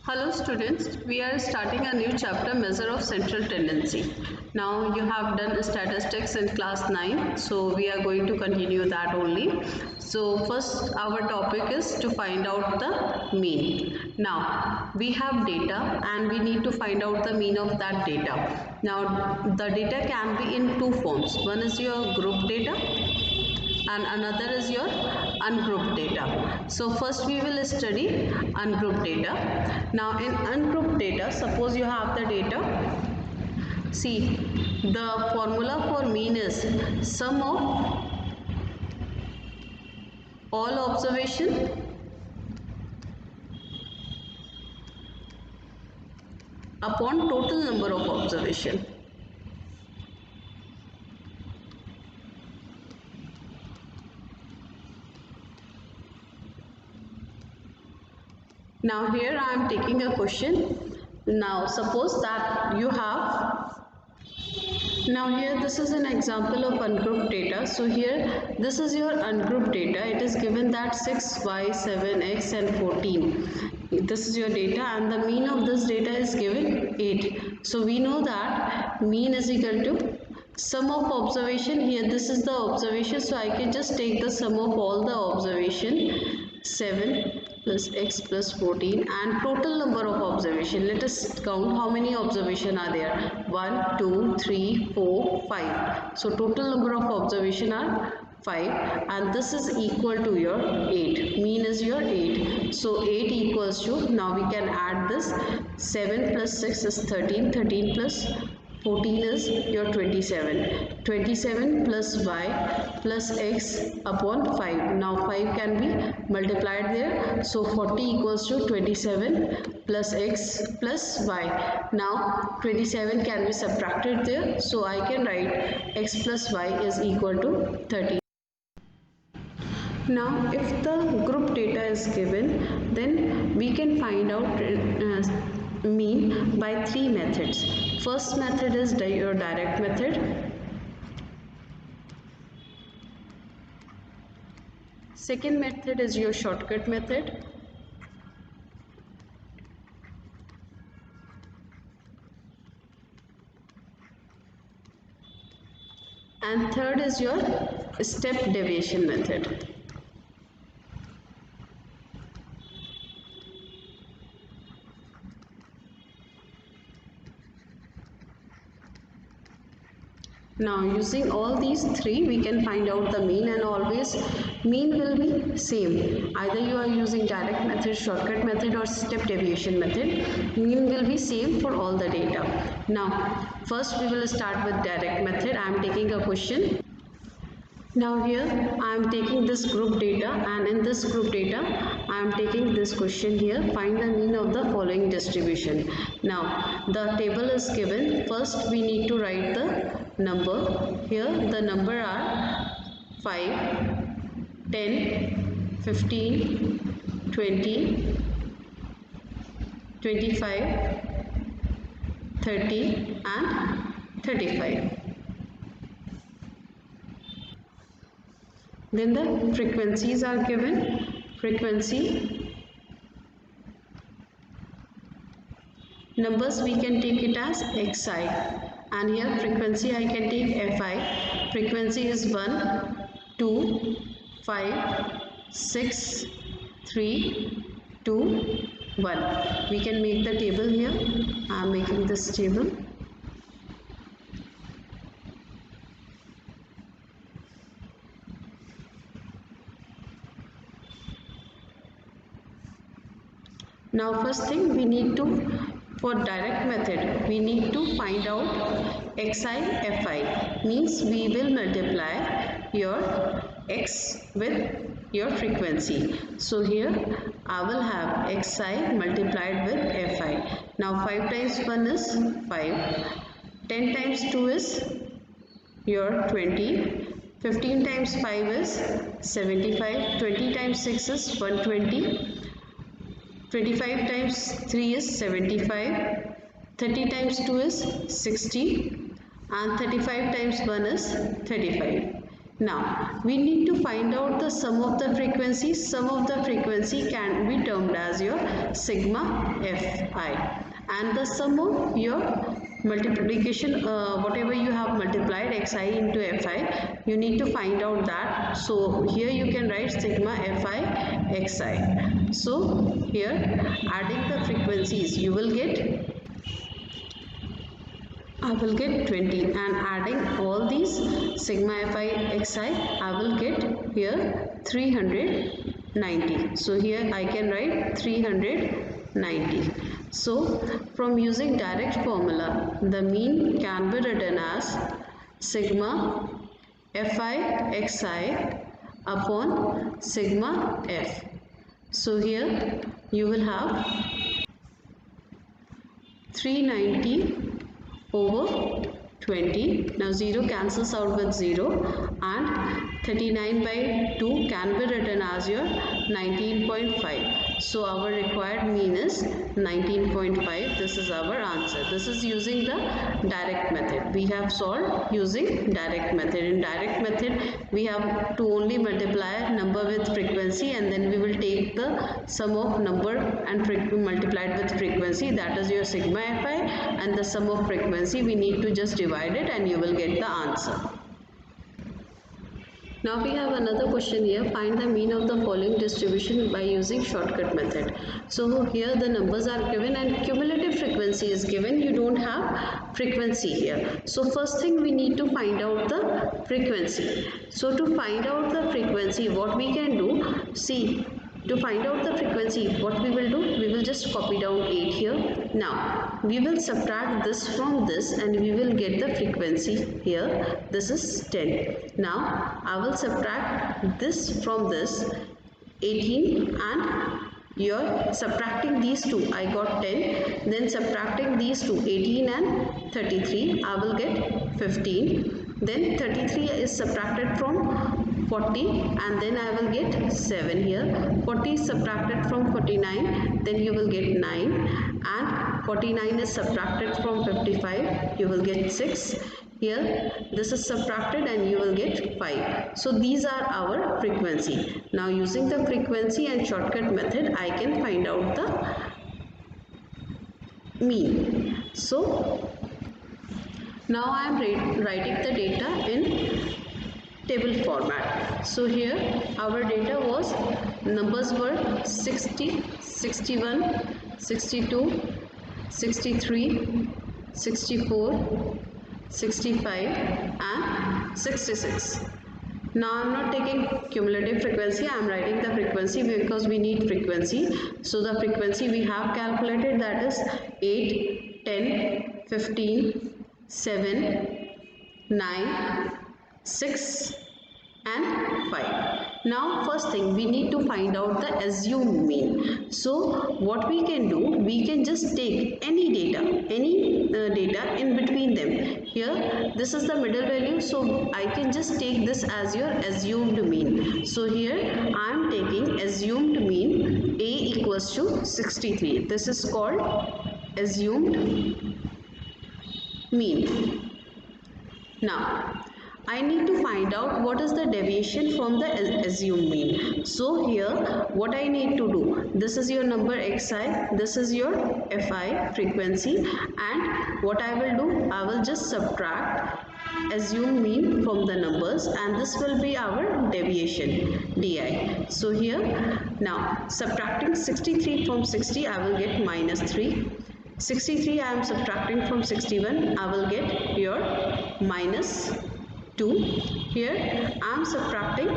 Hello students, we are starting a new chapter, measure of central tendency. Now you have done statistics in class 9, so we are going to continue that only. So first our topic is to find out the mean. Now we have data and we need to find out the mean of that data. Now the data can be in two forms. One is your group data and another is your ungrouped data. So first we will study ungrouped data. Now in ungrouped data, suppose you have the data. See, the formula for mean is sum of all observation upon total number of observation. Now here I am taking a question. Now suppose that you have, now here this is an example of ungrouped data. So here this is your ungrouped data. It is given that 6, y, 7, x and 14. This is your data and the mean of this data is given 8. So we know that mean is equal to sum of observation. Here this is the observation, so I can just take the sum of all the observation, 7 plus x plus 14, and total number of observation. Let us count how many observation are there. 1 2 3 4 5. So total number of observation are 5 and this is equal to your 8. Mean is your 8. So 8 equals to, now we can add this, 7 plus 6 is 13, 13 plus 14 is your 27. 27 plus y plus x upon 5. Now 5 can be multiplied there. So 40 equals to 27 plus x plus y. Now 27 can be subtracted there. So I can write x plus y is equal to 30. Now if the group data is given, then we can find out mean by three methods. First method is your direct method. Second method is your shortcut method. And third is your step deviation method. Now using all these three we can find out the mean, and always mean will be same. Either you are using direct method, shortcut method or step deviation method, mean will be same for all the data. Now first we will start with direct method. I am taking a question. Now here I am taking this group data, and in this group data I am taking this question here, find the mean of the following distribution. Now the table is given. First we need to write the number. Here the number are 5, 10, 15, 20, 25, 30 and 35. Then the frequencies are given. Frequency, numbers we can take it as xi, and here frequency I can take fi. Frequency is 1, 2, 5, 6, 3, 2, 1. We can make the table here. I am making this table. Now first thing we need to, for direct method, we need to find out xi fi, means we will multiply your x with your frequency. So here I will have xi multiplied with fi. Now 5 times 1 is 5, 10 times 2 is your 20, 15 times 5 is 75, 20 times 6 is 120, 25 times 3 is 75, 30 times 2 is 60, and 35 times 1 is 35. Now we need to find out the sum of the frequencies. Sum of the frequency can be termed as your sigma fi, and the sum of your multiplication, whatever you have multiplied xi into fi, you need to find out that. So here you can write sigma fi xi. So here adding the frequencies, you will get, I will get 20, and adding all these sigma fi xi, I will get here 390. So here I can write 390. So from using direct formula, the mean can be written as sigma fi xi upon sigma f. So here you will have 390 over 20. Now 0 cancels out with 0, and 39 by 2 can be written as your 19.5. So our required mean is 19.5. This is our answer. This is using the direct method. We have solved using direct method. In direct method, we have to only multiply number with frequency, and then we will take the sum of number and multiplied with frequency, that is your sigma fi, and the sum of frequency we need to just divide it and you will get the answer. Now we have another question here. Find the mean of the following distribution by using shortcut method. So here the numbers are given and cumulative frequency is given. You don't have frequency here. So first thing we need to find out the frequency. So to find out the frequency, what we can do, see, to find out the frequency, what we will do, we will just copy down 8 here. Now we will subtract this from this and we will get the frequency here. This is 10. Now I will subtract this from this, 18, and you're subtracting these two, I got 10, then subtracting these two, 18 and 33, I will get 15. Then 33 is subtracted from 40 and then I will get 7 here. 40 is subtracted from 49, then you will get 9, and 49 is subtracted from 55, you will get 6. Here this is subtracted and you will get 5. So these are our frequency. Now using the frequency and shortcut method, I can find out the mean. So now I am writing the data in table format. So here our data was, numbers were 60, 61, 62, 63, 64, 65 and 66. Now I am not taking cumulative frequency, I am writing the frequency because we need frequency. So the frequency we have calculated, that is 8, 10, 15, 7, 9, 6 and 5. Now first thing we need to find out the assumed mean. So what we can do, we can just take any data in between them. Here this is the middle value, so I can just take this as your assumed mean. So here I am taking assumed mean A equals to 63. This is called assumed mean. Now I need to find out what is the deviation from the assumed mean. So here what I need to do, this is your number xi, this is your fi frequency, and what I will do, I will just subtract assumed mean from the numbers and this will be our deviation di. So here now subtracting 63 from 60, I will get minus 3. 63 I am subtracting from 61, I will get your minus 2. Here I am subtracting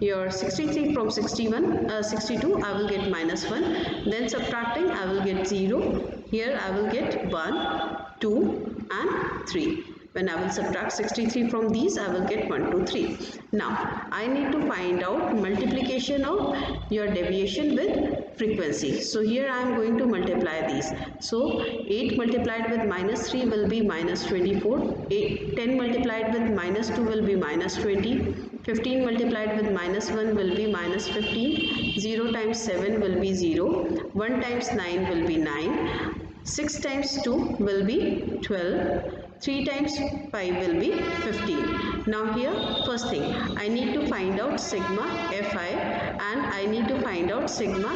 your 63 from 62, I will get minus 1. Then subtracting, I will get 0. Here I will get 1, 2 and 3. When I will subtract 63 from these, I will get 1, 2, 3. Now I need to find out multiplication of your deviation with frequency. So here I am going to multiply these. So 8 multiplied with minus 3 will be minus 24. 10 multiplied with minus 2 will be minus 20. 15 multiplied with minus 1 will be minus 15. 0 times 7 will be 0. 1 times 9 will be 9. 6 times 2 will be 12. 3 times 5 will be 15. Now here first thing I need to find out sigma fi and I need to find out sigma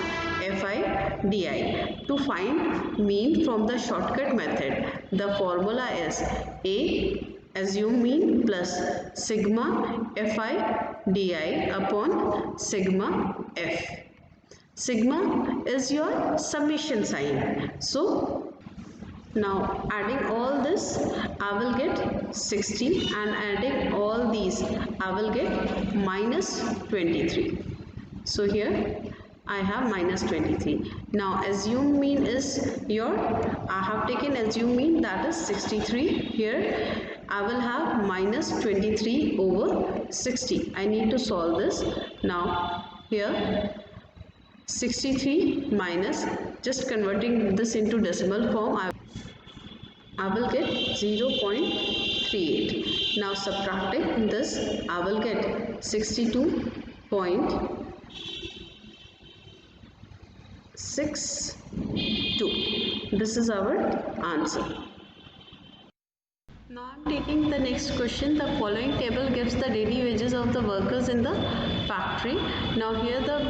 fi di. To find mean from the shortcut method, the formula is a assume mean plus sigma fi di upon sigma f. Sigma is your summation sign. So now adding all this I will get 60 and adding all these I will get minus 23. So here I have minus 23. Now assume mean is your, I have taken assume mean that is 63. Here I will have minus 23 over 60. I need to solve this. Now here 63 minus, just converting this into decimal form, I will get 0.38. Now subtracting this, I will get 62.62. This is our answer. Now I am taking the next question. The following table gives the daily wages of the workers in the factory. Now here the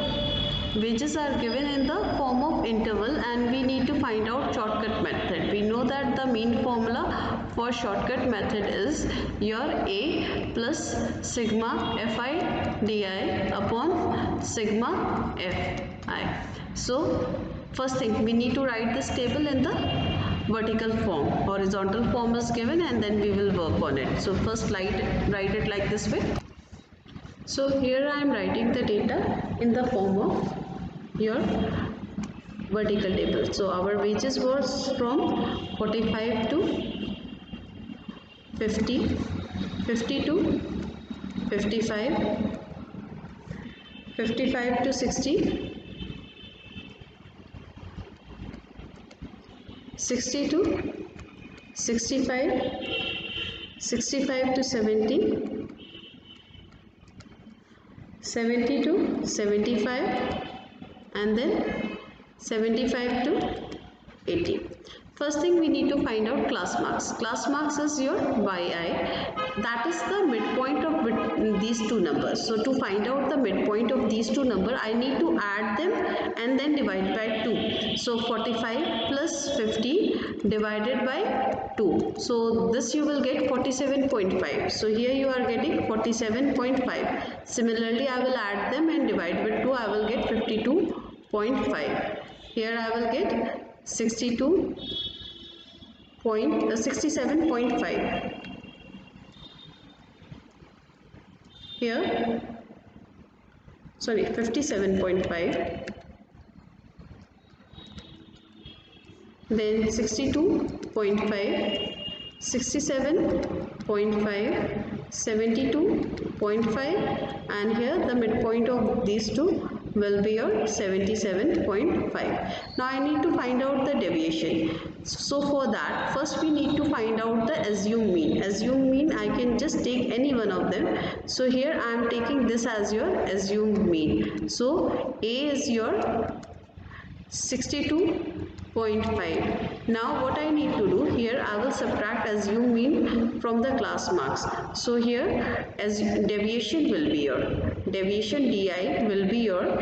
wages are given in the form of interval and we need to find out shortcut method. We know that the mean formula for shortcut method is your A plus sigma fi di upon sigma fi. So first thing we need to write this table in the vertical form. Horizontal form is given and then we will work on it. So first write it like this way. So here I am writing the data in the form of your vertical table. So our wages was from 45 to 50, 50 to 55, 55 to 60, 60 to 65, 65 to 70, 70 to 75 and then 75 to 80. First thing we need to find out class marks. Class marks is your yi, that is the midpoint of these two numbers. So to find out the midpoint of these two numbers I need to add them and then divide by 2. So 45 plus 50 divided by 2. So this you will get 47.5. So here you are getting 47.5. Similarly I will add them and divide with 2. I will get 52.5. Here I will get 67.5. Here, sorry, 57.5. Then 62.5, 67.5, 72.5, and here the midpoint of these two will be your 77.5. Now I need to find out the deviation. So for that, first we need to find out the assumed mean. Assumed mean I can just take any one of them. So here I am taking this as your assumed mean. So A is your 62.5. Now what I need to do here, I will subtract assumed mean from the class marks. So here as deviation will be your deviation di will be your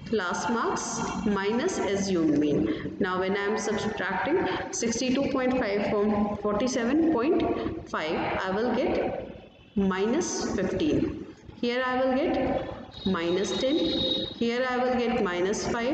class marks minus assumed mean. Now when I am subtracting 62.5 from 47.5, I will get minus 15. Here I will get minus 10. Here I will get minus 5.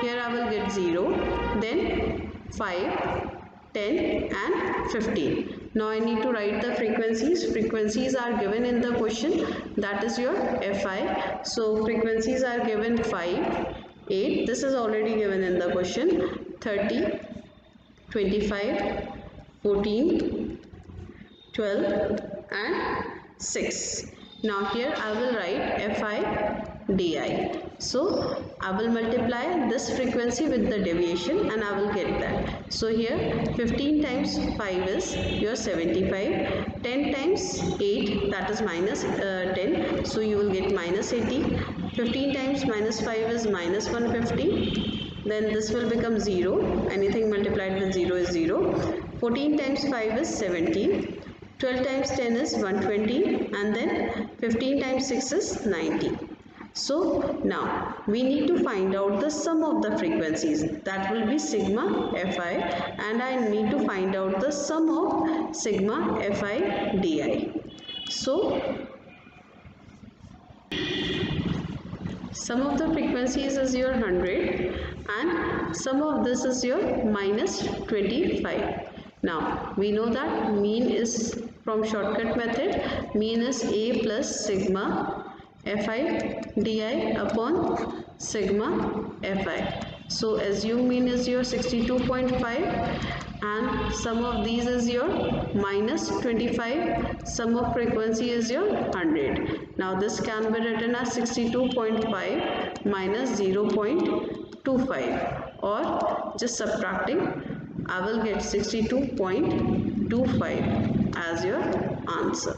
Here I will get 0. Then 5, 10 and 15. Now I need to write the frequencies. Frequencies are given in the question, that is your Fi. So frequencies are given 5, 8. This is already given in the question. 30, 25, 14, 12 and 6. Now here I will write Fi di. So I will multiply this frequency with the deviation and I will get that. So here 15 times 5 is your 75. 10 times 8, that is minus 10. So you will get minus 80. 15 times minus 5 is minus 150. Then this will become 0. Anything multiplied with 0 is 0. 14 times 5 is 70. 12 times 10 is 120, and then 15 times 6 is 90. So now we need to find out the sum of the frequencies, that will be sigma Fi, and I need to find out the sum of sigma Fi di. So sum of the frequencies is your 100 and sum of this is your minus 25. Now we know that mean is from shortcut method, mean is A plus sigma Fi di upon sigma Fi. So assume mean is your 62.5 and sum of these is your minus 25, sum of frequency is your 100. Now this can be written as 62.5 minus 0.25, or just subtracting I will get 62.25 as your answer.